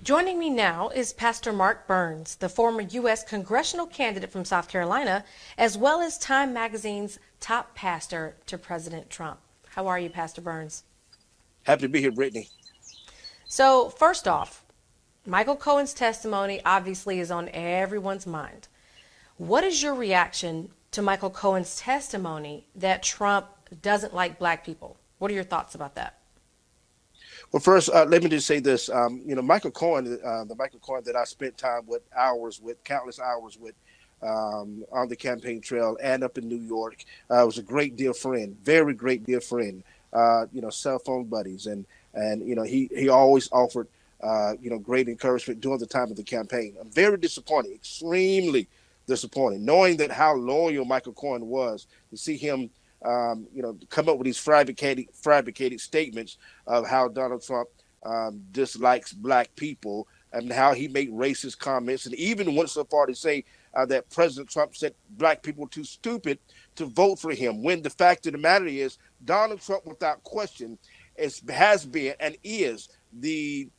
Joining me now is Pastor Mark Burns, the former U.S. congressional candidate from South Carolina, as well as Time Magazine's top pastor to President Trump. How are you, Pastor Burns? Happy to be here, Brittany. So, first off, Michael Cohen's testimony obviously is on everyone's mind. What is your reaction to Michael Cohen's testimony that Trump doesn't like black people? What are your thoughts about that? Well, first, let me just say this. Michael Cohen, the Michael Cohen that I spent time with, countless hours with, on the campaign trail and up in New York, was a great dear friend, very great dear friend. Cell phone buddies, and he always offered great encouragement during the time of the campaign. I'm very disappointed, extremely disappointed, knowing that how loyal Michael Cohen was, to see him come up with these fabricated statements of how Donald Trump dislikes black people and how he made racist comments, and even went so far to say that President Trump said black people too stupid to vote for him, when the fact of the matter is Donald Trump, without question, has been and is the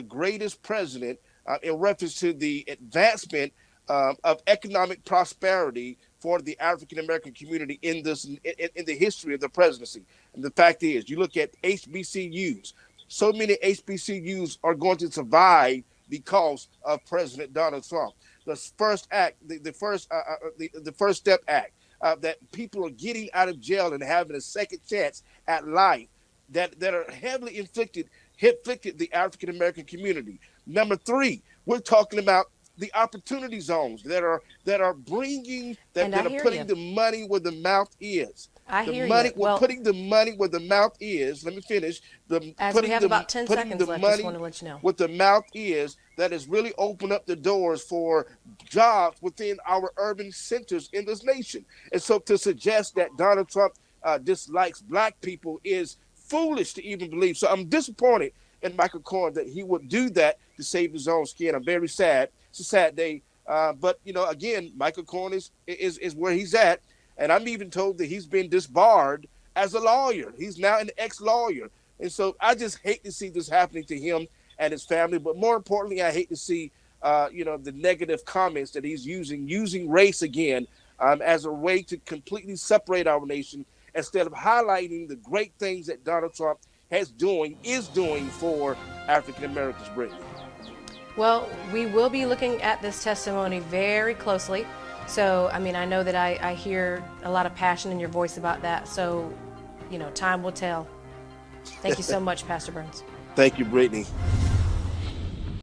greatest president in reference to the advancement of economic prosperity for the African American community in the history of the presidency. And the fact is, you look at HBCUs. So many HBCUs are going to survive because of President Donald Trump. The first act, the First Step Act, that people are getting out of jail and having a second chance at life, that are heavily inflicted the African American community. Number three, we're talking about the opportunity zones that are bringing that are putting the money where the mouth is. I hear you. We're putting the money where the mouth is. Let me finish. As we have about 10 seconds left, just want to let you know. What the mouth is, that has really opened up the doors for jobs within our urban centers in this nation. And so to suggest that Donald Trump dislikes black people is foolish to even believe. So I'm disappointed in Michael Cohen that he would do that to save his own skin. I'm very sad. It's a sad day. But again, Michael Cohen is where he's at. And I'm even told that he's been disbarred as a lawyer. He's now an ex-lawyer. And so I just hate to see this happening to him and his family. But more importantly, I hate to see, the negative comments that he's using race again as a way to completely separate our nation, instead of highlighting the great things that Donald Trump is doing for African Americans, Brittany. Well, we will be looking at this testimony very closely. So, I know that I hear a lot of passion in your voice about that. So, time will tell. Thank you so much, Pastor Burns. Thank you, Brittany.